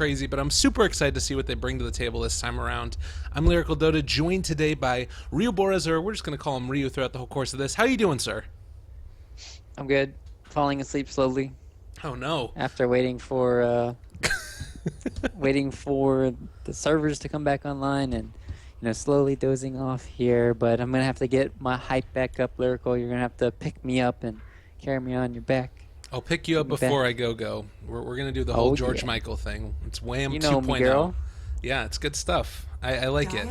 crazy, but I'm super excited to see what they bring to the table this time around. I'm Lyrical Dota, joined today by Ryuu Boraz, or we're just going to call him Ryuu throughout the whole course of this. How you doing, sir? I'm good. Falling asleep slowly Oh no. after waiting for the servers to come back online and slowly dozing off here, but I'm gonna have to get my hype back up, Lyrical. You're gonna have to pick me up and carry me on your back. I'll pick you Get up me back. before I go. We're going to do the whole Oh George yeah. Michael thing. It's Wham You know me, 2.0. girl. Yeah, it's good stuff. I like it.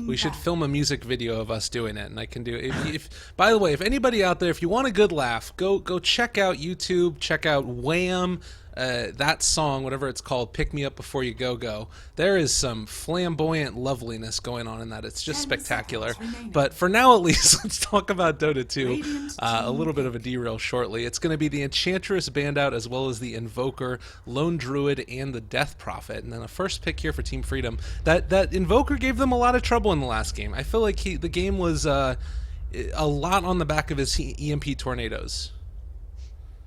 We should film a music video of us doing it, and I can do it. If by the way, if anybody out there, if you want a good laugh, go check out YouTube, check out Wham, that song, whatever it's called, "Pick Me Up Before You Go." There is some flamboyant loveliness going on in that. It's just spectacular. But for now, at least, let's talk about Dota 2. A little bit of a derail shortly. It's going to be the Enchantress Bandout as well as the Invoker, Lone Druid, and the Death Prophet. And then a first pick here for Team Freedom. That Invoker gave them a lot of trouble in the last game. I feel like the game was a lot on the back of his EMP tornadoes.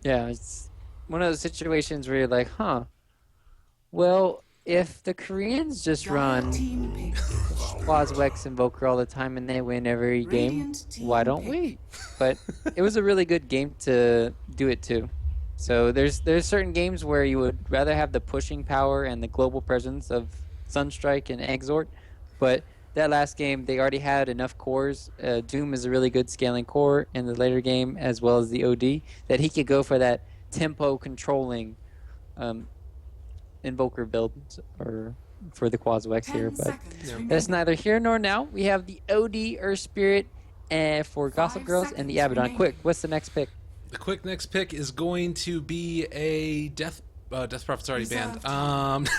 Yeah, it's one of those situations where you're like, huh. Well, if the Koreans just run Quazwex Invoker all the time and they win every game, why don't we? But it was a really good game to do it too. So there's certain games where you would rather have the pushing power and the global presence of Sunstrike and Exort, but that last game they already had enough cores. Doom is a really good scaling core in the later game as well as the OD that he could go for that tempo controlling Invoker build or for the Quazwex here, but that's neither here nor now. We have the OD Earth Spirit for Gossip Girls and the Abaddon. Quick, what's the next pick? The quick next pick is going to be a Death Prophet's already banned.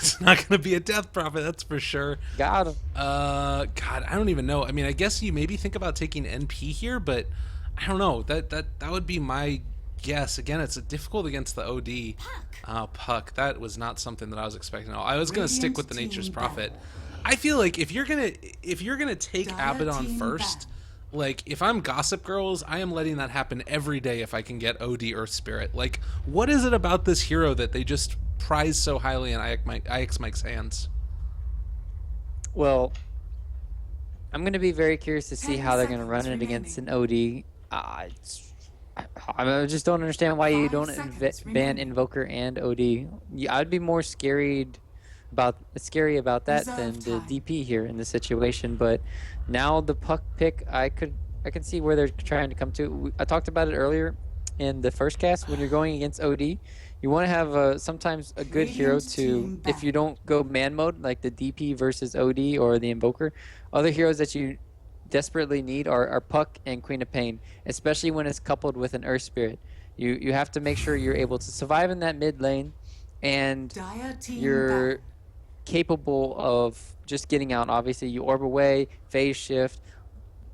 It's not going to be a Death Prophet, that's for sure. Got him. God, I don't even know. I mean, I guess you maybe think about taking NP here, but I don't know. That would be my guess. Again, it's difficult against the OD. Puck. That was not something that I was expecting. I was going to stick with the Nature's Prophet. I feel like if you're gonna take Abaddon first, like if I'm Gossip Girls, I am letting that happen every day if I can get OD Earth Spirit. Like, what is it about this hero that they just prize so highly in IX Mike's hands? Well, I'm going to be very curious to see how they're going to run it against an OD. I just don't understand why you don't ban Invoker and OD. I'd be more scary about that than the DP here in this situation. But now the Puck pick, I can see where they're trying to come to. I talked about it earlier in the first cast. When you're going against OD, you want to have sometimes a good hero to, if you don't go man mode like the DP versus OD or the Invoker, other heroes that you desperately need are Puck and Queen of Pain, especially when it's coupled with an Earth Spirit. You have to make sure you're able to survive in that mid lane, and you're capable of just getting out. Obviously, you orb away, phase shift,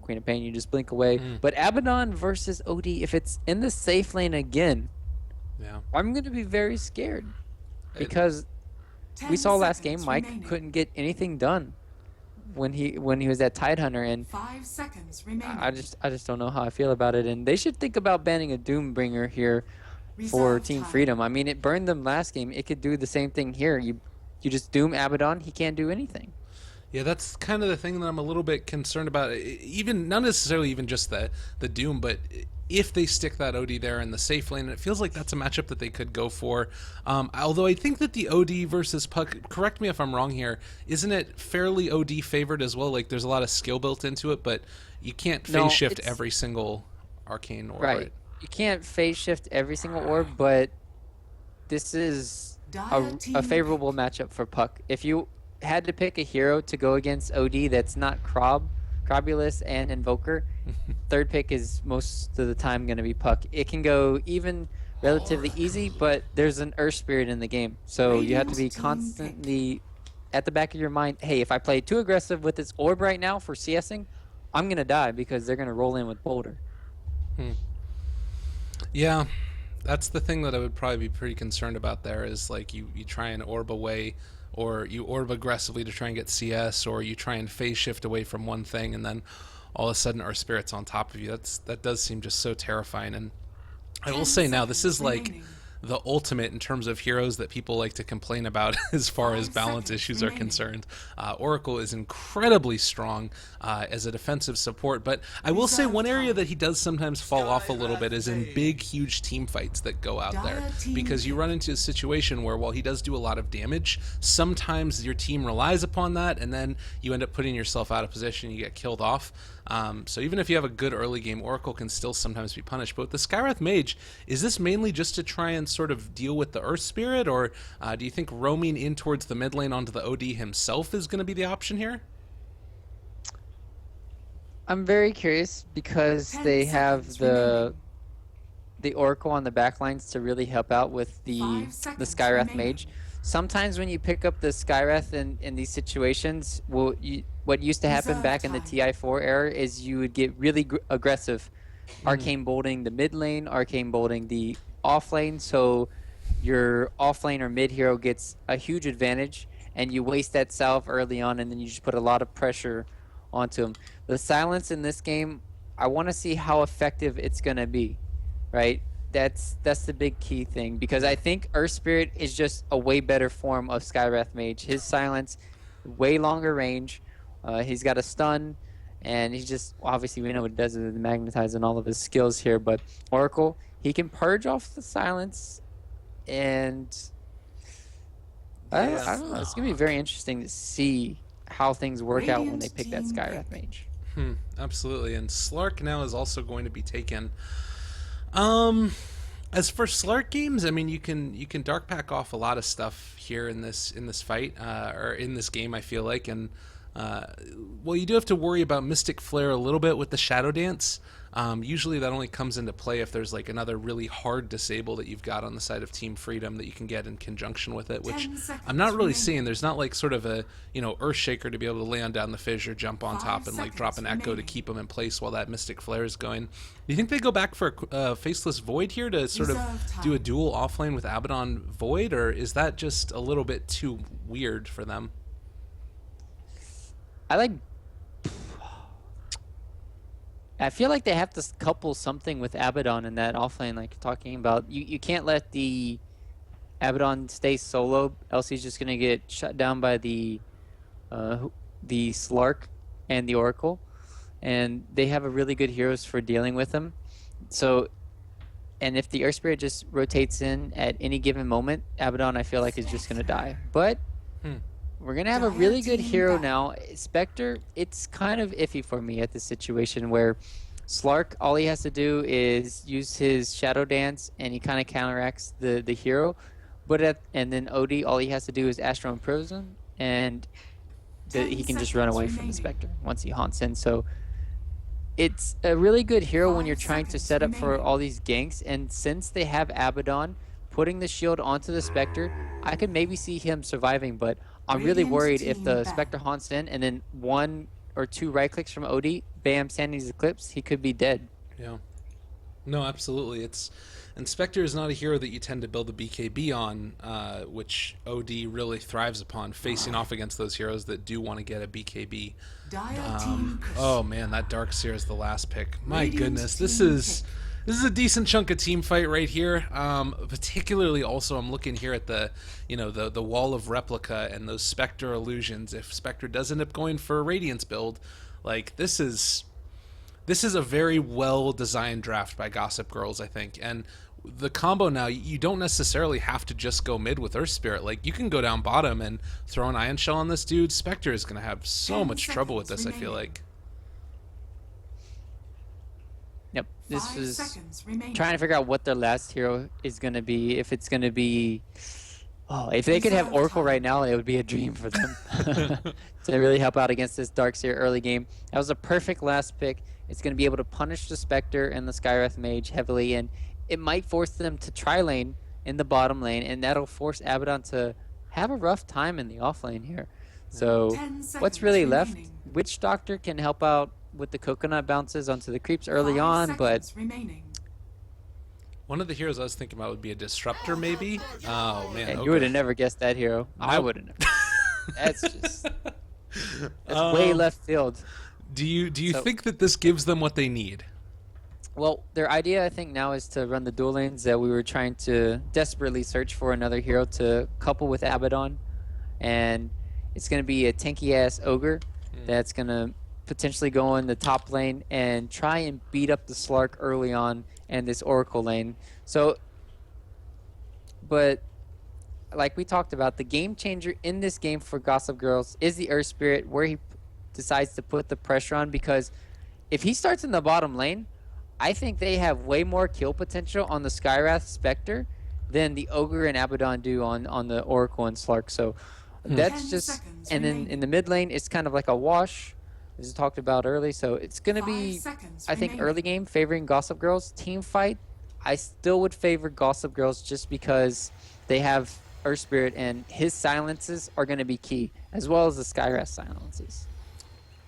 Queen of Pain, you just blink away. But Abaddon versus OD, if it's in the safe lane again, I'm going to be very scared because we saw last game Mike couldn't get anything done when he was at Tidehunter, and 5 seconds remaining. I just don't know how I feel about it. And they should think about banning a Doombringer here for Team Freedom. I mean, it burned them last game. It could do the same thing here. You just Doom Abaddon, he can't do anything. Yeah, that's kind of the thing that I'm a little bit concerned about. Even not necessarily even just the Doom, but if they stick that OD there in the safe lane, it feels like that's a matchup that they could go for. Although I think that the OD versus Puck, correct me if I'm wrong here, isn't it fairly OD favored as well? Like there's a lot of skill built into it, but you can't phase shift every single arcane orb. Right. You can't phase shift every single orb, but this is a favorable matchup for Puck. If you had to pick a hero to go against OD that's not Crobulus and Invoker, third pick is most of the time going to be Puck. It can go even relatively easy, but there's an Earth Spirit in the game. So you have to be constantly at the back of your mind, hey, if I play too aggressive with this orb right now for CSing, I'm going to die because they're going to roll in with Boulder. Yeah, that's the thing that I would probably be pretty concerned about there is like you try and orb away, or you orb aggressively to try and get CS, or you try and phase shift away from one thing, and then all of a sudden our spirit's on top of you. That does seem just so terrifying. And I will say now, this is like the ultimate in terms of heroes that people like to complain about as far as balance issues are concerned. Oracle is incredibly strong as a defensive support, but I will say one area that he does sometimes fall off a little bit is in big, huge team fights that go out there, because you run into a situation where while he does do a lot of damage, sometimes your team relies upon that, and then you end up putting yourself out of position, you get killed off. So even if you have a good early game, Oracle can still sometimes be punished. But with the Skywrath Mage, is this mainly just to try and sort of deal with the Earth Spirit, or do you think roaming in towards the mid lane onto the OD himself is going to be the option here? I'm very curious because they have the Oracle on the back lines to really help out with the Skywrath Mage. Sometimes when you pick up the Skywrath in these situations, what used to happen back in the TI4 era is you would get really aggressive, arcane bolting the mid lane, arcane bolting the off lane, so your off lane or mid hero gets a huge advantage, and you waste that salve early on, and then you just put a lot of pressure onto him. The silence in this game, I want to see how effective it's going to be, right? That's the big key thing, because I think Earth Spirit is just a way better form of Skywrath Mage. His silence, way longer range. He's got a stun, and he's just, obviously we know what he does with the magnetize and all of his skills here, but Oracle, he can purge off the silence, and I don't know. It's going to be very interesting to see how things work out when they pick that Skywrath Mage. Absolutely, and Slark now is also going to be taken. As for Slark games, I mean, you can dark pack off a lot of stuff here in this fight, or in this game, I feel like, and well, you do have to worry about Mystic Flare a little bit with the Shadow Dance. Usually that only comes into play if there's like another really hard disable that you've got on the side of Team Freedom that you can get in conjunction with it, which I'm not really seeing. There's not like sort of a, Earthshaker to be able to lay on down the fissure, jump on top, and like drop an Echo to keep them in place while that Mystic Flare is going. Do you think they go back for a Faceless Void here to sort of do a dual offlane with Abaddon Void, or is that just a little bit too weird for them? I feel like they have to couple something with Abaddon in that offlane, like you're talking about. You can't let the Abaddon stay solo, else he's just gonna get shut down by the Slark and the Oracle, and they have a really good heroes for dealing with him. So, and if the Earth Spirit just rotates in at any given moment, Abaddon I feel like is just gonna die. But we're going to have a really good hero now. Spectre, it's kind of iffy for me at this situation where Slark, all he has to do is use his Shadow Dance, and he kind of counteracts the hero. And then OD, all he has to do is Astral Imprison, and he can just run away from the Spectre once he haunts in. So it's a really good hero when you're trying to set up for all these ganks. And since they have Abaddon, putting the shield onto the Spectre, I could maybe see him surviving, but I'm really worried if the Spectre haunts in and then 1 or 2 right clicks from OD, bam, Sandy's Eclipse, he could be dead. Yeah. No, absolutely. And Spectre is not a hero that you tend to build a BKB on, which OD really thrives upon, facing off against those heroes that do want to get a BKB. Oh man, that Darkseer is the last pick. My goodness, this is a decent chunk of team fight right here. Particularly, also, I'm looking here at the wall of replica and those Spectre illusions. If Spectre does end up going for a Radiance build, like this is a very well designed draft by Gossip Girls, I think. And the combo now, you don't necessarily have to just go mid with Earth Spirit. Like you can go down bottom and throw an Ion Shell on this dude. Spectre is going to have so much trouble with this, I feel like. Yep, this was trying to figure out what their last hero is going to be. If it's going to be... Oh, if they could have Oracle right now, it would be a dream for them to really help out against this Darkseer early game. That was a perfect last pick. It's going to be able to punish the Spectre and the Skywrath Mage heavily, and it might force them to tri-lane in the bottom lane, and that'll force Abaddon to have a rough time in the off lane here. So what's really left? Witch Doctor can help out with the coconut bounces onto the creeps early on, but one of the heroes I was thinking about would be a Disruptor, maybe. Oh man, and you would have never guessed that hero. Nope. I would have never. That's way left field. Do you think that this gives them what they need? Well, their idea, I think, now is to run the dual lanes that we were trying to desperately search for another hero to couple with Abaddon. And it's going to be a tanky-ass Ogre that's going to potentially go in the top lane and try and beat up the Slark early on in this Oracle lane. So, but like we talked about, the game changer in this game for Gossip Girls is the Earth Spirit, where he decides to put the pressure on, because if he starts in the bottom lane, I think they have way more kill potential on the Skywrath Spectre than the Ogre and Abaddon do on the Oracle and Slark. So that's just, and then in the mid lane, it's kind of like a wash, as talked about early. So it's going to be, I think, early game favoring Gossip Girls. Team fight, I still would favor Gossip Girls just because they have Earth Spirit and his silences are going to be key, as well as the Skywrath silences.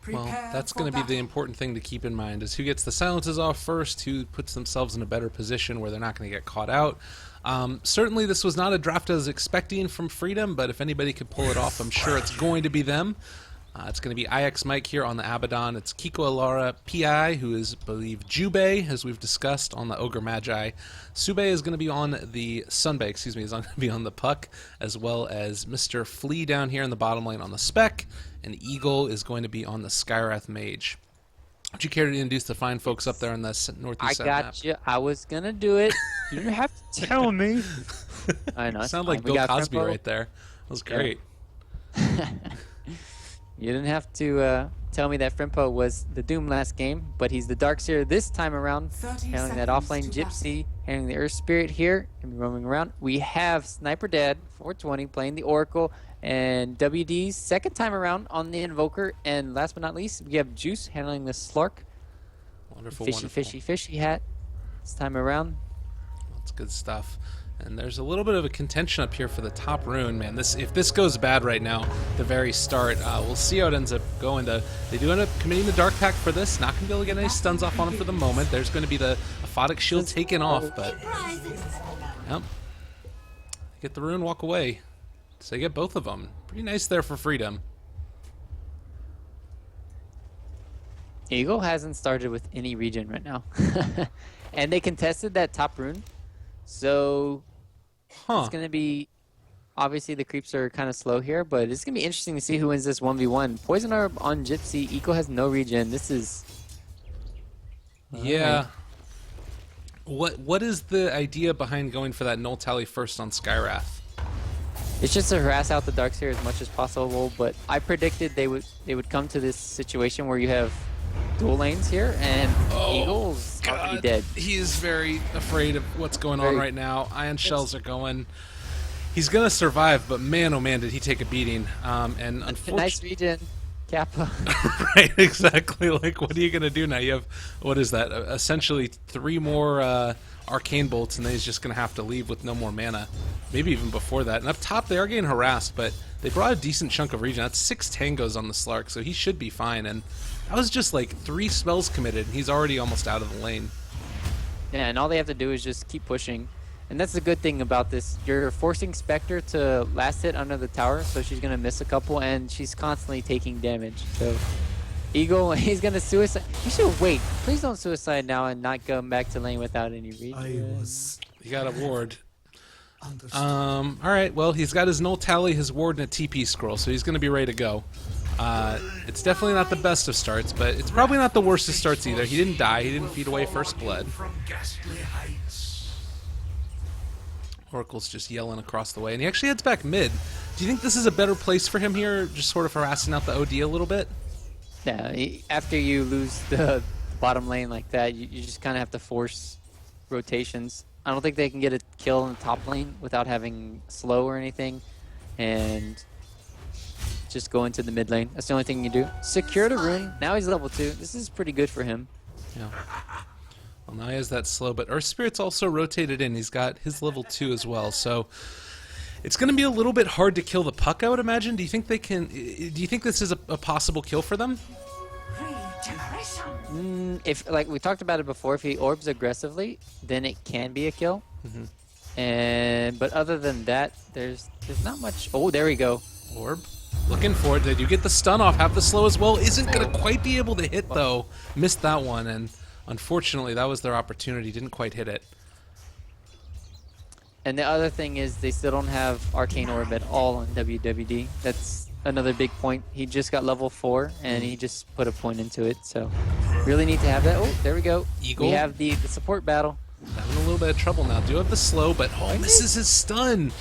Well, that's going to be the important thing to keep in mind, is who gets the silences off first, who puts themselves in a better position where they're not going to get caught out. Certainly this was not a draft I was expecting from Freedom, but if anybody could pull it off, I'm sure it's going to be them. It's going to be IX Mike here on the Abaddon. It's Kiko Alara, PI, who is, I believe, Jubei, as we've discussed, on the Ogre Magi. Sube is going to be on the Sunbay, is going to be on the Puck, as well as Mr. Flea down here in the bottom lane on the Spec, and Eagle is going to be on the Skywrath Mage. Would you care to introduce the fine folks up there on the northeast side I map? got you. I was going to do it. You didn't have to tell me. I know. Sound like Bill Cosby right there. That was great. Yeah. You didn't have to tell me that Frimpo was the Doom last game, but he's the Darkseer this time around, handling that offlane Gypsy, handling the Earth Spirit here, and roaming around. We have Sniper Dad, 420, playing the Oracle, and WD's second time around on the Invoker, and last but not least, we have Juice handling the Slark. Wonderful, fishy hat this time around. That's good stuff. And there's a little bit of a contention up here for the top rune, man. If this goes bad right now, the very start, we'll see how it ends up going. They do end up committing the Dark Pact for this. Not going to be able to get any stuns off on him for the moment. There's going to be the Aphotic Shield taken off, but yep. Get the rune, walk away. So they get both of them. Pretty nice there for Freedom. Eagle hasn't started with any regen right now. And they contested that top rune. So it's going to be, obviously the creeps are kind of slow here, but it's going to be interesting to see who wins this 1v1. Poison Orb on Gypsy. Eco has no regen. This is... Yeah. What is the idea behind going for that null tally first on Skywrath? It's just to harass out the Darkseer as much as possible, but I predicted they would come to this situation where you have dual lanes here, and Eagle's already dead. He is very afraid of what's going on right now. Ion shells are going. He's going to survive, but man, oh man, did he take a beating. And unfortunately... Nice regen, Kappa. Right, exactly. Like, what are you going to do now? You have, what is that? Essentially 3 more arcane bolts, and then he's just going to have to leave with no more mana. Maybe even before that. And up top, they are getting harassed, but they brought a decent chunk of regen. That's 6 tangos on the Slark, so he should be fine. And that was just like 3 spells committed, and he's already almost out of the lane. Yeah, and all they have to do is just keep pushing. And that's the good thing about this. You're forcing Spectre to last hit under the tower, so she's going to miss a couple, and she's constantly taking damage. So Eagle, he's going to suicide. You should wait. Please don't suicide now and not go back to lane without any regen. He got a ward. Alright, well, he's got his null tally, his ward, and a TP scroll, so he's going to be ready to go. It's definitely not the best of starts, but it's probably not the worst of starts either. He didn't die. He didn't feed away first blood. Oracle's just yelling across the way, and he actually heads back mid. Do you think this is a better place for him here, just sort of harassing out the OD a little bit? Yeah, after you lose the bottom lane like that, you just kind of have to force rotations. I don't think they can get a kill in the top lane without having slow or anything, and just go into the mid lane. That's the only thing you do. Secure the rune. Now he's level 2. This is pretty good for him. Yeah. Well, now he has that slow, but Earth Spirit's also rotated in. He's got his level 2 as well, so it's going to be a little bit hard to kill the Puck, I would imagine. Do you think they can? Do you think this is a possible kill for them? If, like we talked about it before, if he orbs aggressively, then it can be a kill. But other than that, there's not much. Oh, there we go. Orb. Looking for it. They do get the stun off. Have the slow as well. Isn't going to quite be able to hit, though. Missed that one, and Unfortunately, that was their opportunity. Didn't quite hit it. And the other thing is they still don't have Arcane Orb at all on WWD. That's another big point. He just got level 4, and he just put a point into it. So really need to have that. Oh, there we go. Eagle. We have the support battle. Having a little bit of trouble now. Do have the slow, but misses his stun.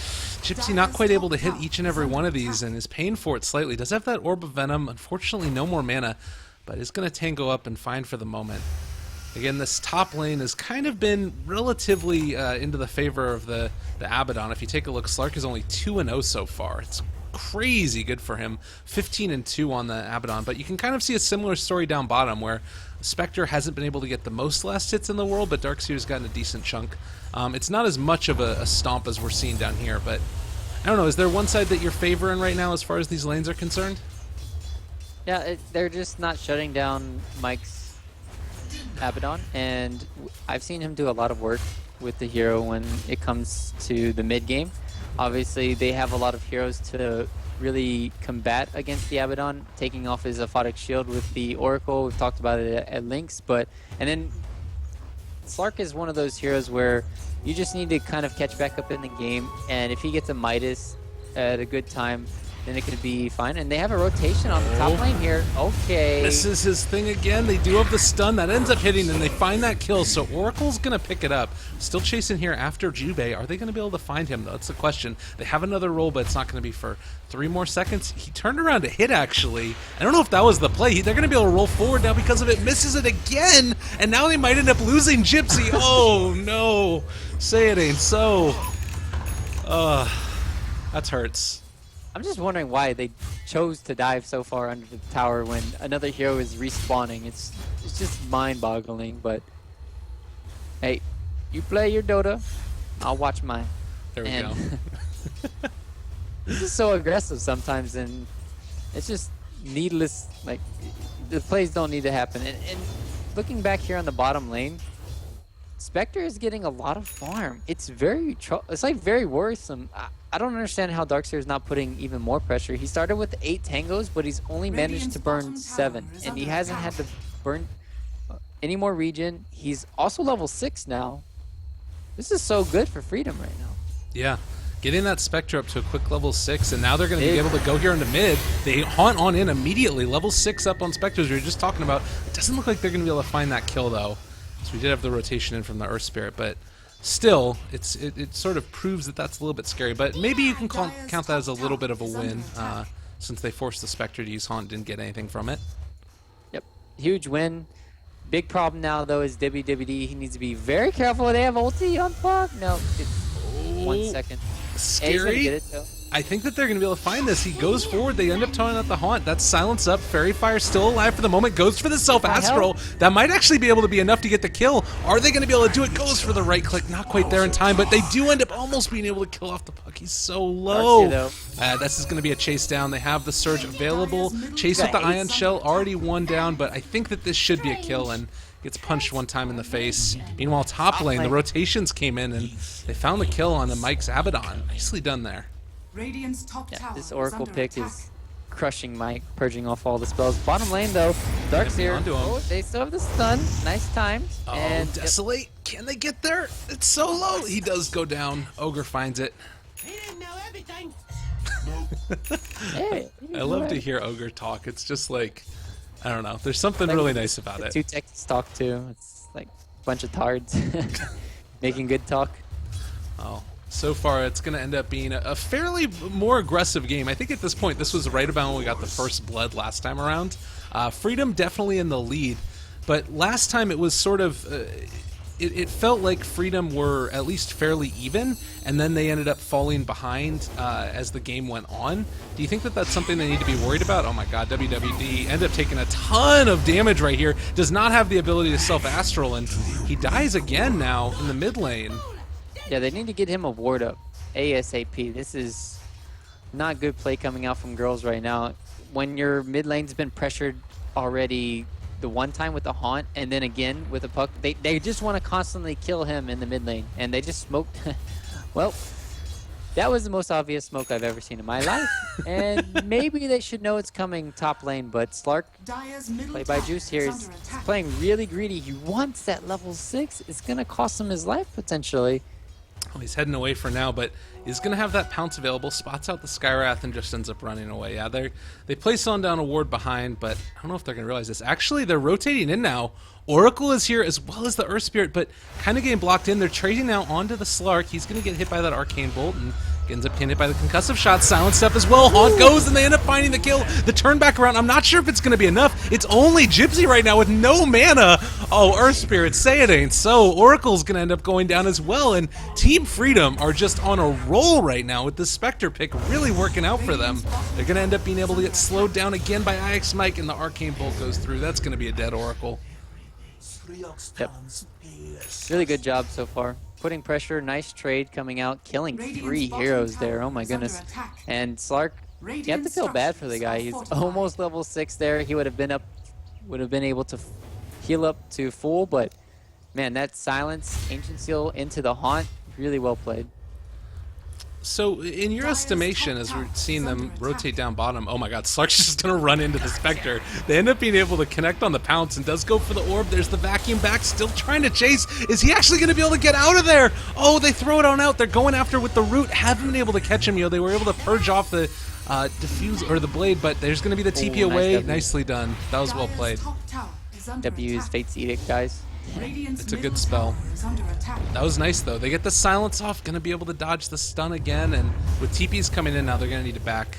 Gypsy not quite able to hit each and every one of these and is paying for it slightly. Does have that Orb of Venom. Unfortunately, no more mana, but is going to tango up and fine for the moment. Again, this top lane has kind of been relatively into the favor of the Abaddon. If you take a look, Slark is only 2-0 so far. It's crazy good for him. 15-2 on the Abaddon, but you can kind of see a similar story down bottom where Spectre hasn't been able to get the most last hits in the world, but Darkseer's gotten a decent chunk. It's not as much of a stomp as we're seeing down here, but I don't know. Is there one side that you're favoring right now as far as these lanes are concerned? Yeah, they're just not shutting down Mike's Abaddon, and I've seen him do a lot of work with the hero when it comes to the mid game. Obviously, they have a lot of heroes to really combat against the Abaddon, taking off his aphotic shield with the Oracle. We've talked about it at links, and then Slark is one of those heroes where you just need to kind of catch back up in the game, and if he gets a Midas at a good time, then it could be fine. And they have a rotation on the top lane here. Okay. This is his thing again. They do have the stun. That ends up hitting, and they find that kill. So Oracle's going to pick it up. Still chasing here after Jubei. Are they going to be able to find him, though? That's the question. They have another roll, but it's not going to be for 3 more seconds. He turned around to hit, actually. I don't know if that was the play. They're going to be able to roll forward now because of it. Misses it again, and now they might end up losing Gypsy. Oh, no. Say it ain't so. That hurts. I'm just wondering why they chose to dive so far under the tower when another hero is respawning. It's just mind-boggling, but hey, you play your Dota, I'll watch mine. There we go. This is so aggressive sometimes, and it's just needless. Like, the plays don't need to happen. And looking back here on the bottom lane, Spectre is getting a lot of farm. It's very worrisome. I don't understand how Darkseer is not putting even more pressure. He started with 8 tangos, but he's only managed to burn 7, and he hasn't had to burn any more regen. He's also level 6 now. This is so good for Freedom right now. Yeah. Getting that Spectre up to a quick level 6, and now they're going to be able to go here into mid. They haunt on in immediately. Level 6 up on Spectres we were just talking about. It doesn't look like they're going to be able to find that kill, though. So we did have the rotation in from the Earth Spirit, but still, it sort of proves that that's a little bit scary. But maybe you can count that as a little bit of a win, since they forced the Spectre to use Haunt, didn't get anything from it. Yep, huge win. Big problem now, though, is WWD. He needs to be very careful. They have ulti on Puck. No, it's 1 second. Scary. He's gonna get it, though. I think that they're going to be able to find this. He goes forward. They end up towing out the Haunt. That's silence up. Fairy Fire still alive for the moment. Goes for the Self-Astral. That might actually be able to be enough to get the kill. Are they going to be able to do it? Goes for the right click. Not quite there in time, but they do end up almost being able to kill off the Puck. He's so low. This is going to be a chase down. They have the Surge available. Chase with the Ion Shell. Already 1 down, but I think that this should be a kill, and gets punched 1 time in the face. Meanwhile, top lane, the rotations came in, and they found the kill on the Mike's Abaddon. Nicely done there. This Oracle pick is crushing Mike, purging off all the spells. Bottom lane, though, Darkseer. Oh, they still have the stun. Nice times. Oh, and Desolate. Can they get there? It's so low. He does go down. Ogre finds it. He didn't know everything. Hey, I love to hear Ogre talk. It's just like, I don't know. There's something really nice about it. 2 Texas talk, too. It's like a bunch of tards making good talk. Oh. So far, it's going to end up being a fairly more aggressive game. I think at this point, this was right about when we got the first blood last time around. Freedom definitely in the lead, but last time it was sort of... It felt like Freedom were at least fairly even, and then they ended up falling behind as the game went on. Do you think that that's something they need to be worried about? Oh my god, WWD ended up taking a ton of damage right here. Does not have the ability to self-astral, and he dies again now in the mid lane. Yeah, they need to get him a ward up ASAP. This is not good play coming out from girls right now. When your mid lane's been pressured already the 1 time with the Haunt and then again with the Puck, they just want to constantly kill him in the mid lane, and they just smoked. Well, That was the most obvious smoke I've ever seen in my life. And maybe they should know it's coming top lane, but Slark, played by Juice here, is playing really greedy. He wants that level 6. It's going to cost him his life, potentially. Oh, he's heading away for now, but he's going to have that pounce available, spots out the Skywrath, and just ends up running away. Yeah, they place on down a ward behind, but I don't know if they're going to realize this. Actually, they're rotating in now. Oracle is here as well as the Earth Spirit, but kind of getting blocked in. They're trading now onto the Slark. He's going to get hit by that Arcane Bolt and ends up getting hit by the concussive shot. Silent Step as well. Haunt goes, and they end up finding the kill. The turn back around, I'm not sure if it's going to be enough. It's only Gypsy right now with no mana. Oh, Earth Spirit, say it ain't so. Oracle's going to end up going down as well, and Team Freedom are just on a roll right now with the Spectre pick really working out for them. They're going to end up being able to get slowed down again by IX Mike, and the Arcane Bolt goes through. That's going to be a dead Oracle. Yep. Really good job so far. Putting pressure, nice trade coming out, killing 3 heroes there. Oh my goodness. And Slark, you have to feel bad for the guy. He's almost level 6 there. He would have been able to heal up to full, but man, that silence, Ancient Seal into the Haunt, really well played. So, in your estimation, as we're seeing them rotate down bottom, oh my god, Slark's just going to run into the Spectre. They end up being able to connect on the pounce and does go for the orb. There's the vacuum back, still trying to chase. Is he actually going to be able to get out of there? Oh, they throw it on out. They're going after with the root. Haven't been able to catch him. They were able to purge off the diffuse or the blade, but there's going to be the TP away. Nice Nicely done. That was well played. W is Fate's Edict, guys. It's a good spell. That was nice, though. They get the silence off, going to be able to dodge the stun again, and with TPs coming in now, they're going to need it back.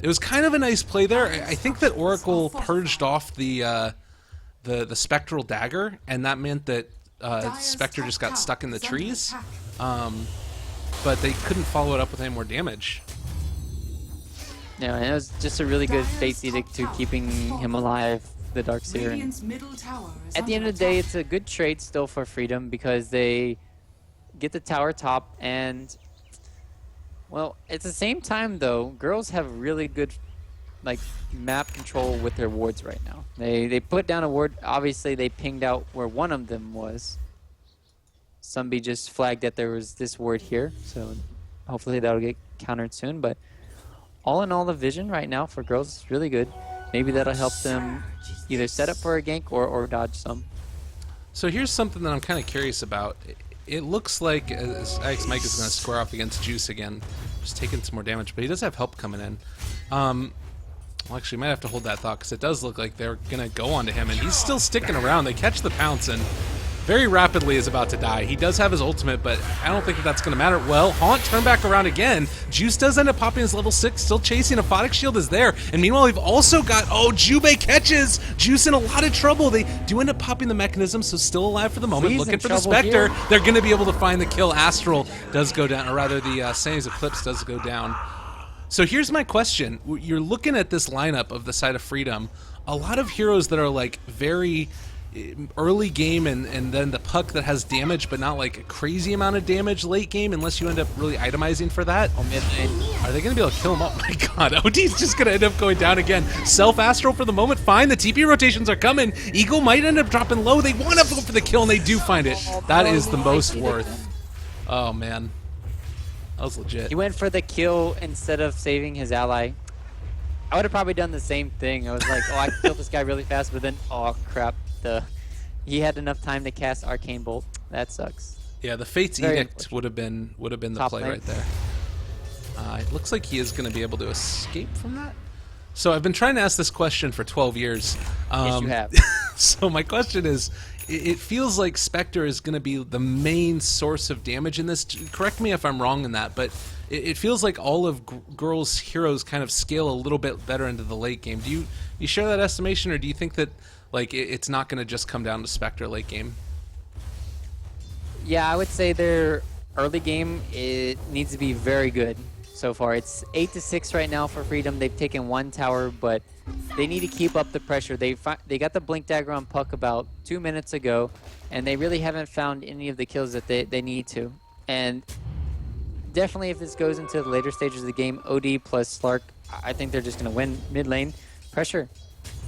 It was kind of a nice play there. I think that Oracle purged off the Spectral Dagger, and that meant that Spectre just got stuck in the trees, but they couldn't follow it up with any more damage. Yeah, and it was just a really good Fate's Edict to keeping him alive, the Darkseer. At the end of the day, it's a good trade still for Freedom because they get the tower top, and well, at the same time though, girls have really good like map control with their wards right now. They put down a ward. Obviously, they pinged out where one of them was. Somebody just flagged that there was this ward here, so hopefully that'll get countered soon. But all in all, the vision right now for girls is really good. Maybe that'll help them either set up for a gank or dodge some. So here's something that I'm kind of curious about. It looks like IX Mike is going to square off against Juice again, just taking some more damage, but he does have help coming in. Well, actually, might have to hold that thought because it does look like they're going to go onto him, and he's still sticking around. They catch the pounce, and very rapidly is about to die. He does have his ultimate, but I don't think that that's going to matter. Well, Haunt turned back around again. Juice does end up popping his level 6, still chasing. Aphotic Shield is there. And meanwhile, we've also got, oh, Jubei catches Juice in a lot of trouble. They do end up popping the mechanism, so still alive for the moment. He's looking for the Spectre. Here. They're going to be able to find the kill. Astral does go down, or rather the Sandy's Eclipse does go down. So here's my question. You're looking at this lineup of the side of Freedom. A lot of heroes that are like very early game and then the puck that has damage but not like a crazy amount of damage late game unless you end up really itemizing for that. Oh, mid-lane. Are they going to be able to kill him? Oh my god, OD's just going to end up going down again. Self-Astral for the moment, fine. The TP rotations are coming. Eagle might end up dropping low. They want to go for the kill and they do find it. That is the most worth. Oh man. That was legit. He went for the kill instead of saving his ally. I would have probably done the same thing. I was like, oh, I can kill this guy really fast, but then, oh crap. He had enough time to cast Arcane Bolt. That sucks. Yeah, the Fate's Edict would have been the Top play lane. right there. It looks like he is going to be able to escape from that. So I've been trying to ask this question for 12 years. Yes, you have. So my question is, it feels like Spectre is going to be the main source of damage in this. Correct me if I'm wrong in that, but it feels like all of girls' heroes kind of scale a little bit better into the late game. Do you share that estimation, or do you think that like it's not going to just come down to Spectre late game? Yeah, I would say their early game, it needs to be very good so far. It's 8-6 right now for Freedom. They've taken one tower, but they need to keep up the pressure. They got the Blink Dagger on Puck about 2 minutes ago, and they really haven't found any of the kills that they need to. And definitely if this goes into the later stages of the game, OD plus Slark, I think they're just going to win mid lane. Pressure.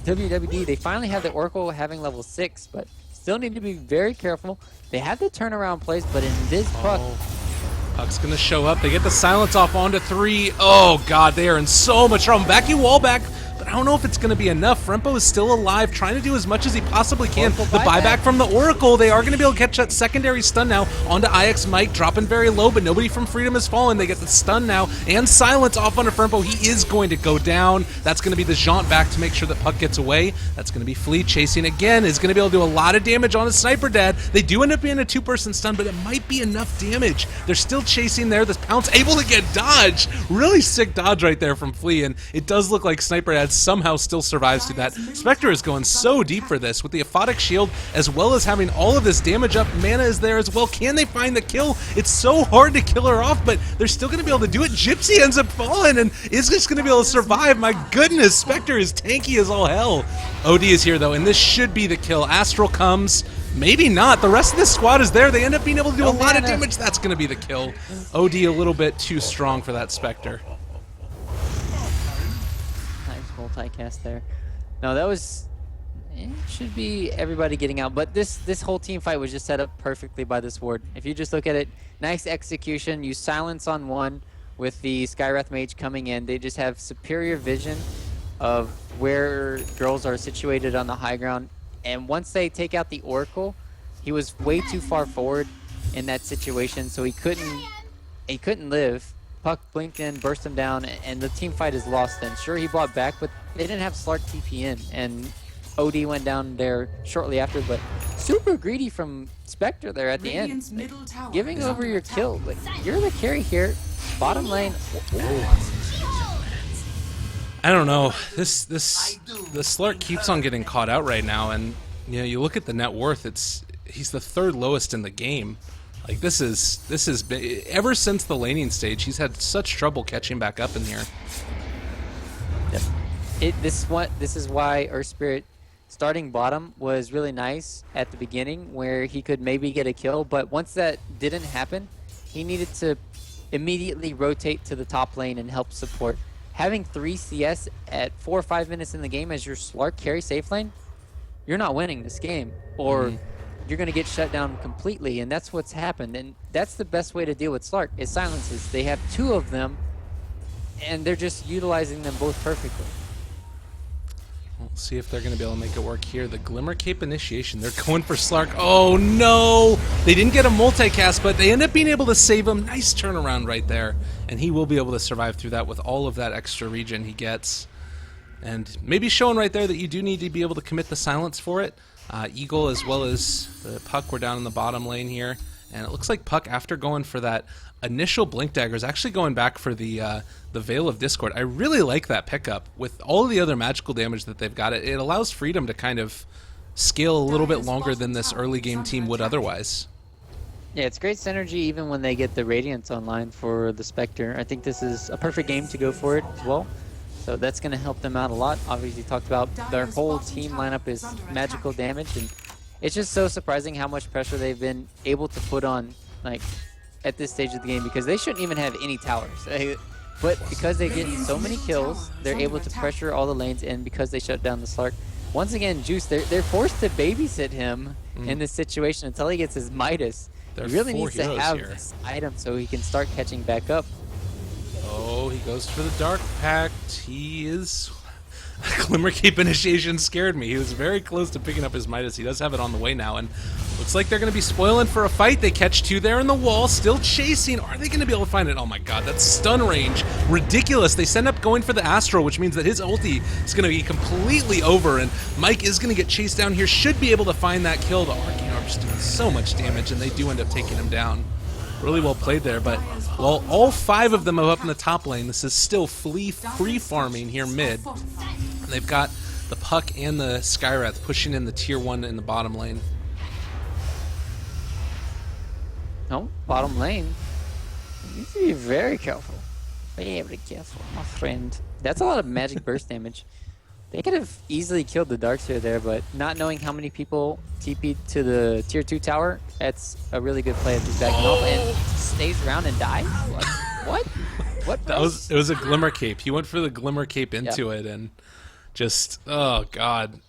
WWD, they finally have the Oracle having level 6, but still need to be very careful. They have the turnaround plays, but in this puck, Puck's gonna show up. They get the silence off onto 3. Oh god, they are in so much trouble. Vacuum wall back, but I don't know if it's gonna be enough. Rempo is still alive, trying to do as much as he possibly can. Oracle the buyback from the Oracle. They are gonna be able to catch that secondary stun now onto IX Mike, dropping very low, but nobody from Freedom has fallen. They get the stun now and silence off onto Rempo. He is going to go down. That's gonna be the jaunt back to make sure that Puck gets away. That's gonna be Flea chasing again. Is gonna be able to do a lot of damage on his Sniper Dad. They do end up being a 2-person stun, but it might be enough damage. They're still chasing there. This Pounce able to get dodge. Really sick dodge right there from Flea, and it does look like Sniper Dad somehow still survives through that. Spectre is going so deep for this with the aphotic shield, as well as having all of this damage up. Mana is there as well. Can they find the kill? It's so hard to kill her off, but they're still going to be able to do it. Gypsy ends up falling and is just going to be able to survive. My goodness, Spectre is tanky as all hell. OD is here though, and this should be the kill. Astral comes. Maybe not. The rest of this squad is there. They end up being able to do a lot of damage. That's going to be the kill. OD a little bit too strong for that Spectre. Nice multicast there. No, that was... It should be everybody getting out. But this whole team fight was just set up perfectly by this ward. If you just look at it, nice execution. You silence on one with the Skywrath Mage coming in. They just have superior vision of where girls are situated on the high ground. And once they take out the Oracle, he was way too far forward in that situation, so he couldn't live. Puck blinked in, burst him down, and the team fight is lost then. Sure, he bought back, but they didn't have Slark TP in, and OD went down there shortly after, but super greedy from Spectre there at the end. Like, giving over your kill. Like, you're the carry here. Bottom lane. I don't know. The Slark keeps on getting caught out right now, and you know, you look at the net worth. He's the 3rd lowest in the game. Like this has been ever since the laning stage. He's had such trouble catching back up in here. Yep. This is why Earth Spirit starting bottom was really nice at the beginning, where he could maybe get a kill. But once that didn't happen, he needed to immediately rotate to the top lane and help support. Having 3 CS at 4 or 5 minutes in the game as your Slark carry safe lane, you're not winning this game, or you're going to get shut down completely, and that's what's happened. And that's the best way to deal with Slark, is silences. They have 2 of them, and they're just utilizing them both perfectly. We'll see if they're going to be able to make it work here. The Glimmer Cape initiation. They're going for Slark. Oh, no! They didn't get a multicast, but they end up being able to save him. Nice turnaround right there. And he will be able to survive through that with all of that extra regen he gets. And maybe showing right there that you do need to be able to commit the silence for it. Eagle as well as the Puck were down in the bottom lane here. And it looks like Puck, after going for that initial Blink Dagger, is actually going back for the Veil of Discord. I really like that pickup. With all of the other magical damage that they've got, it allows Freedom to kind of scale a little bit longer than this early game team would otherwise. Yeah, it's great synergy even when they get the Radiance online for the Spectre. I think this is a perfect game to go for it as well. So that's going to help them out a lot. Obviously, talked about their whole team lineup is magical damage, and it's just so surprising how much pressure they've been able to put on, like, at this stage of the game, because they shouldn't even have any towers. But because they get so many kills, they're able to pressure all the lanes, and because they shut down the Slark. Once again, Juice, they're forced to babysit him in this situation until he gets his Midas. He really needs to have this item so he can start catching back up. Oh, he goes for the Dark Pact. He is... Glimmer Cape initiation scared me. He was very close to picking up his Midas. He does have it on the way now, and looks like they're going to be spoiling for a fight. They catch 2 there in the wall, still chasing. Are they going to be able to find it? Oh my god, that's stun range. Ridiculous. They end up going for the Astral, which means that his ulti is going to be completely over, and Mike is going to get chased down here. Should be able to find that kill. The Arcane Orb just doing so much damage, and they do end up taking him down. Really well played there, but while all 5 of them are up in the top lane, this is still free farming here mid. And they've got the Puck and the Skywrath pushing in the tier 1 in the bottom lane. No, bottom lane. You need to be very careful. Very careful, my friend. That's a lot of magic burst damage. They could have easily killed the Darkseer there, but not knowing how many people TP'd to the tier 2 tower, that's a really good play if he's backing off and stays around and dies? What? What? It was a Glimmer Cape. He went for the Glimmer Cape into it, and just, oh god.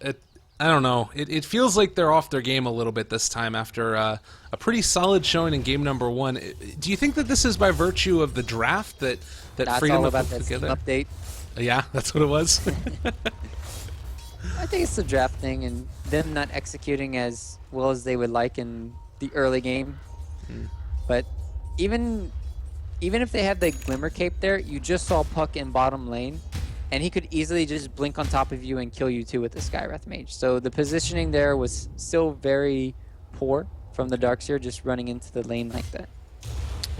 I don't know. It feels like they're off their game a little bit this time after a pretty solid showing in game number 1. Do you think that this is by virtue of the draft that That's Freedom all have about put that Steam together? update. Yeah, that's what it was. I think it's the draft thing and them not executing as well as they would like in the early game. But even if they had the Glimmer Cape there, you just saw Puck in bottom lane, and he could easily just blink on top of you and kill you too with the Skywrath Mage. So the positioning there was still very poor from the Darkseer, just running into the lane like that.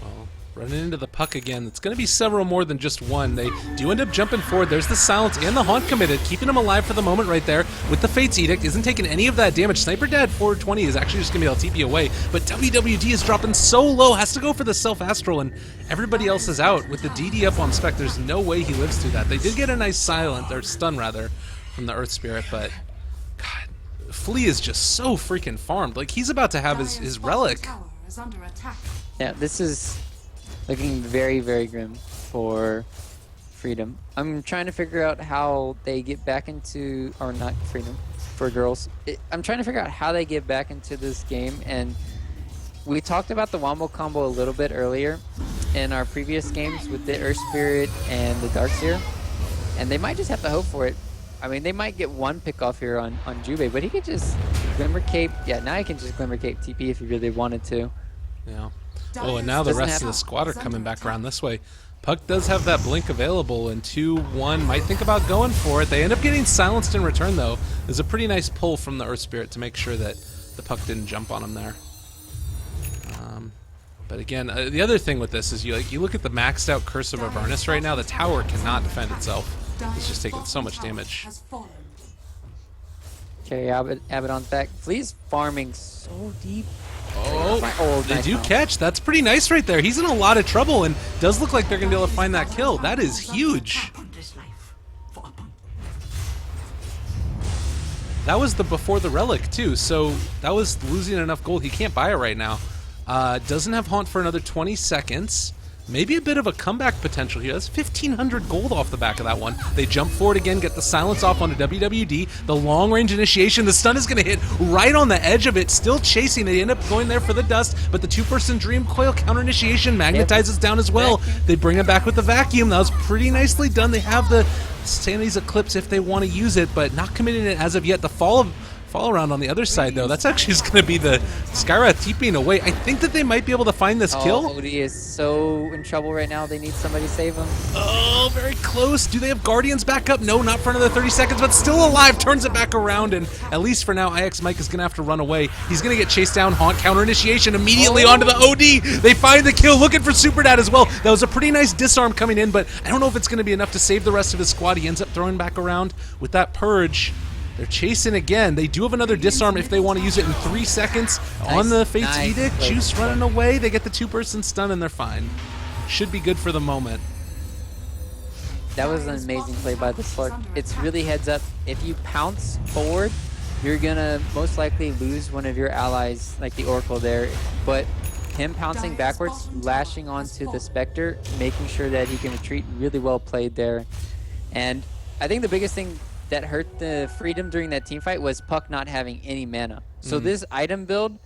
Well, running into the Puck again. It's going to be several more than just one. They do end up jumping forward. There's the Silence and the Haunt committed, keeping him alive for the moment right there with the Fate's Edict. Isn't taking any of that damage. Sniper Dad 420 is actually just going to be able to TP away, but WWD is dropping so low, has to go for the Self-Astral, and everybody else is out. With the DD up on Spectre, there's no way he lives through that. They did get a nice silent, or stun rather, from the Earth Spirit, but God, Flea is just so freaking farmed. Like, he's about to have his relic. Yeah, this is looking very, very grim for Freedom. I'm trying to figure out how they get back into, or not Freedom, for girls. I'm trying to figure out how they get back into this game, and we talked about the Wombo combo a little bit earlier in our previous games with the Earth Spirit and the Darkseer, and they might just have to hope for it. I mean, they might get one pick off here on Jubei, but he could just Glimmer Cape. Yeah, now he can just Glimmer Cape TP if he really wanted to. Yeah. Oh, and now the rest of the squad are coming back around this way. Puck does have that blink available, and 2-1 might think about going for it. They end up getting silenced in return, though. There's a pretty nice pull from the Earth Spirit to make sure that the Puck didn't jump on him there. But again, the other thing with this is you look at the maxed out Curse of Avernus right now. The tower cannot defend itself. It's just taking so much damage. Okay, Abaddon's back. Flea's farming so deep. Oh, they nice do help. catch. That's pretty nice right there. He's in a lot of trouble, and does look like they're going to be able to find that kill. That is huge. That was the before the relic, too, so that was losing enough gold. He can't buy it right now. Doesn't have Haunt for another 20 seconds. Maybe a bit of a comeback potential here. That's 1,500 gold off the back of that one. They jump forward again, get the silence off onto WWD. The long-range initiation, the stun is going to hit right on the edge of it. Still chasing. They end up going there for the dust, but the two-person Dream Coil counter-initiation magnetizes down as well. They bring him back with the vacuum. That was pretty nicely done. They have the Sanity's Eclipse if they want to use it, but not committing it as of yet. The fall around on the other side, though, that's actually just going to be the Skywrath TPing away. I think that they might be able to find this kill. Odie is so in trouble right now. They need somebody to save him. Oh, very close. Do they have Guardians back up? No, not for another 30 seconds, but still alive. Turns it back around, and at least for now, IX Mike is going to have to run away. He's going to get chased down. Haunt counter initiation immediately onto the OD. They find the kill, looking for Super Dad as well. That was a pretty nice disarm coming in, but I don't know if it's going to be enough to save the rest of his squad. He ends up throwing back around with that Purge. They're chasing again. They do have another disarm if they want to use it in 3 seconds on the Fate's Edict. Juice running away. They get the two-person stun, and they're fine. Should be good for the moment. That was an amazing play by the Slark. It's really heads up. If you pounce forward, you're going to most likely lose one of your allies, like the Oracle there. But him pouncing backwards, lashing onto the Spectre, making sure that he can retreat, really well played there. And I think the biggest thing that hurt the Freedom during that team fight was Puck not having any mana. So this item build,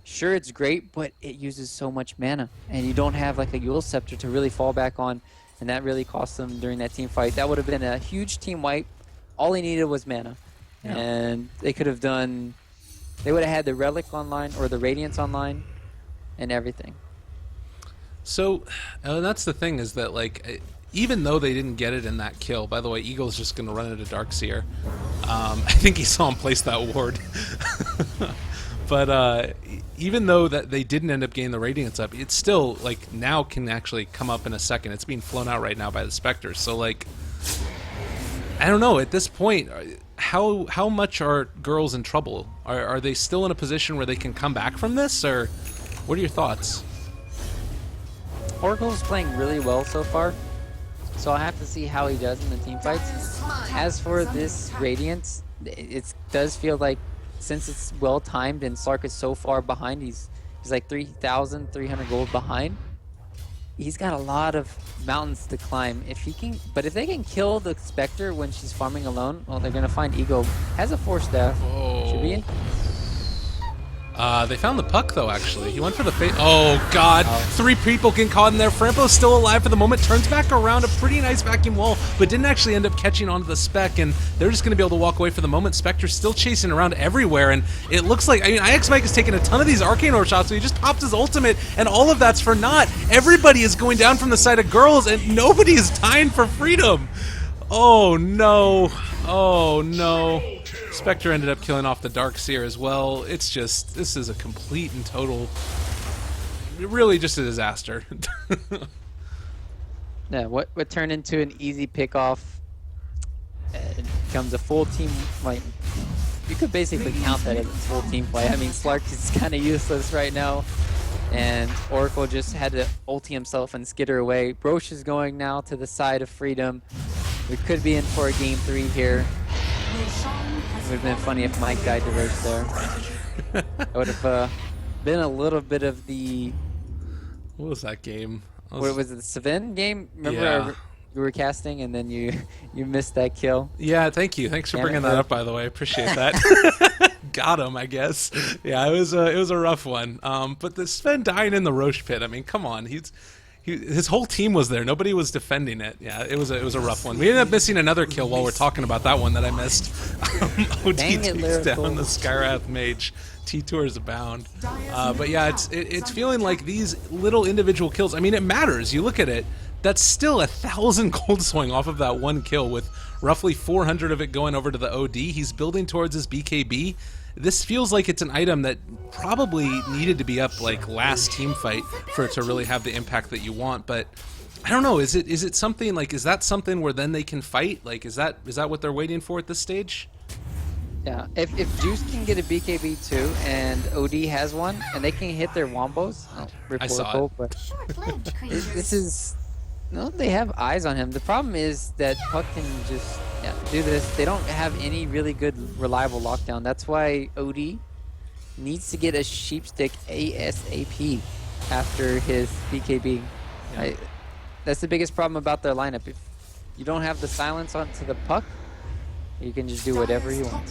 sure, it's great, but it uses so much mana, and you don't have like a Yule Scepter to really fall back on, and that really cost them during that team fight. That would have been a huge team wipe. All he needed was mana, and they could have done. They would have had the Relic online or the Radiance online, and everything. So, and that's the thing is that like. Even though they didn't get it in that kill, by the way, Eagle's just going to run into Darkseer. I think he saw him place that ward. But even though that they didn't end up getting the Radiance up, it's still, like, now can actually come up in a second. It's being flown out right now by the Spectre. So, like, I don't know. At this point, how much are girls in trouble? Are they still in a position where they can come back from this? Or what are your thoughts? Oracle's playing really well so far. So I'll have to see how he does in the team fights. As for this Radiance, it does feel like since it's well timed and Slark is so far behind, he's like 3,300 gold behind. he's got a lot of mountains to climb. If he can, but if they can kill the Spectre when she's farming alone, well, they're gonna find Ego has a 4-staff. Should be in. They found the puck, though, actually. He went for the face. Oh, God. 3 people getting caught in there. Frampo's still alive for the moment. Turns back around. A pretty nice vacuum wall, but didn't actually end up catching onto the Spec, and they're just going to be able to walk away for the moment. Spectre's still chasing around everywhere, and it looks like, I mean, IX Mike is taking a ton of these Arcane Orb shots, so he just popped his ultimate, and all of that's for naught. Everybody is going down from the side of girls, and nobody is dying for freedom. Oh, no. Oh, no. Spectre ended up killing off the Darkseer as well. It's just, this is a complete and total, really just a disaster. Yeah, what turned into an easy pickoff it becomes a full team, like, you could basically count that as a full team play. I mean, Slark is kind of useless right now, and Oracle just had to ulti himself and skitter away. Roche is going now to the side of Freedom. We could be in for a game 3 here. It would have been funny if Mike died to Roche there. It would have been a little bit of the... What was that game? What was it, the Savin game? Remember Yeah. you were casting and then you missed that kill? Yeah, thank you. Thanks for bringing that up, by the way. I appreciate that. Got him, I guess. Yeah, it was a rough one. But the Sven dying in the Roche pit, I mean, come on. His whole team was there. Nobody was defending it. Yeah, it was a rough one. We ended up missing another kill while we're talking about that one that I missed. OD Dang it, takes Lyrical. down the Skywrath Mage. T-Tours abound. But yeah, it's feeling like these little individual kills, I mean, it matters. You look at it, that's still 1,000 gold swing off of that one kill with roughly 400 of it going over to the OD. He's building towards his BKB. This feels like it's an item that probably needed to be up like last team fight for it to really have the impact that you want, but I don't know, is it something like, is that something where then they can fight? Like, is that what they're waiting for at this stage? Yeah, if Juice can get a BKB too, and OD has one, and they can hit their wombos, I saw it. but this is, no, they have eyes on him. The problem is that Puck can just do this. They don't have any really good, reliable lockdown. That's why OD needs to get a sheepstick ASAP after his BKB. Yeah. That's the biggest problem about their lineup. If you don't have the silence onto the Puck, you can just do whatever you want.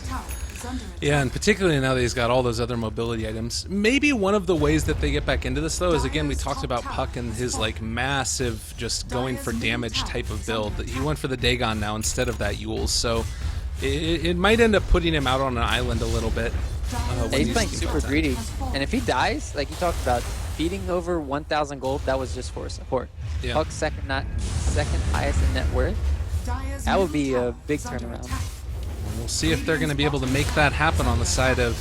Yeah, and particularly now that he's got all those other mobility items. Maybe one of the ways that they get back into this, though, is, again, we talked about Puck and his, like, massive just going for damage type of build. He went for the Dagon now instead of that Yules, so it might end up putting him out on an island a little bit. He's playing super greedy, and if he dies, like you talked about, beating over 1,000 gold, that was just for support. Yeah. Puck's second highest in net worth. That would be a big turnaround. We'll see if they're going to be able to make that happen on the side of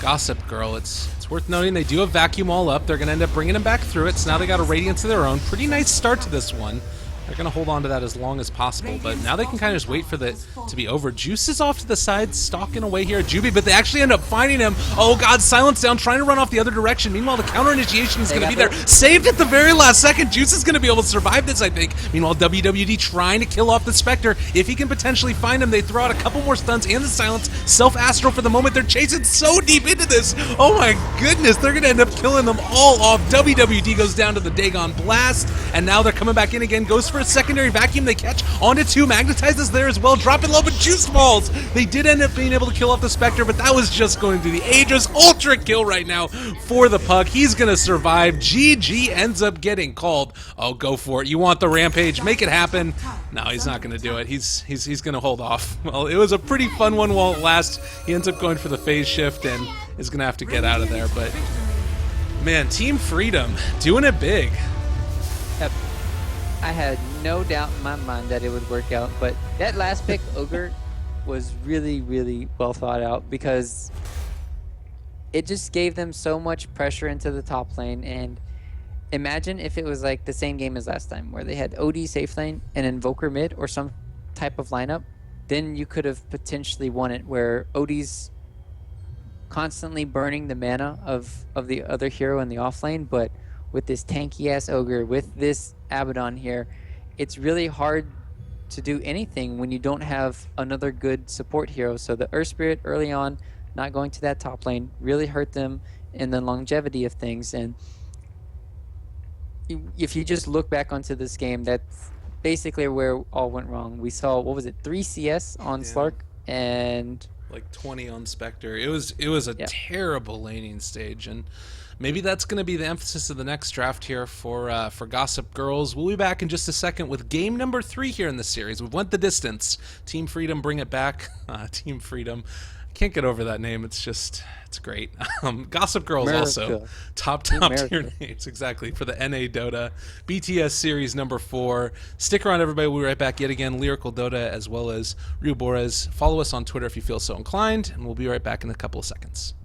Gossip Girl. It's worth noting they do have Vacuum all up. They're going to end up bringing him back through it, so now they got a Radiance of their own. Pretty nice start to this one. They're going to hold on to that as long as possible, but now they can kind of just wait for it to be over. Juice is off to the side, stalking away here at Juby, but they actually end up finding him. Oh god, Silence down, trying to run off the other direction. Meanwhile, the counter initiation is going to be there. Saved at the very last second. Juice is going to be able to survive this, I think. Meanwhile, WWD trying to kill off the Spectre. If he can potentially find him, they throw out a couple more stuns and the Silence. Self-Astral for the moment. They're chasing so deep into this. Oh my goodness, they're going to end up killing them all off. WWD goes down to the Dagon Blast, and now they're coming back in again. Goes for a secondary vacuum. They catch onto 2. Magnetizes there as well. Drop it low, but Juice falls. They did end up being able to kill off the Spectre, but that was just going to be the Aegis Ultra kill right now for the Puck. He's going to survive. GG ends up getting called. Oh, go for it. You want the Rampage. Make it happen. No, he's not going to do it. He's going to hold off. Well, it was a pretty fun one while it lasts. He ends up going for the phase shift and is going to have to get out of there, but man, Team Freedom doing it big. Yep. I had no doubt in my mind that it would work out, but that last pick, Ogre, was really, really well thought out because it just gave them so much pressure into the top lane. And imagine if it was like the same game as last time, where they had OD safe lane and Invoker mid or some type of lineup, then you could have potentially won it, where OD's constantly burning the mana of the other hero in the off lane, but with this tanky ass Ogre, with this Abaddon here, it's really hard to do anything when you don't have another good support hero. So the Earth Spirit early on, not going to that top lane, really hurt them in the longevity of things. And if you just look back onto this game, that's basically where all went wrong. We saw, what was it, 3 CS on Yeah. Slark, and like 20 on Spectre. It was a yeah. terrible laning stage, and maybe that's going to be the emphasis of the next draft here for Gossip Girls. We'll be back in just a second with game number 3 here in the series. We've went the distance. Team Freedom, bring it back. Team Freedom. Can't get over that name. It's great. Gossip Girls also America. top America. tier names, exactly, for the NA Dota BTS series number 4. Stick around, everybody. We'll be right back yet again. Lyrical Dota as well as Ryuu. Follow us on Twitter if you feel so inclined, and we'll be right back in a couple of seconds.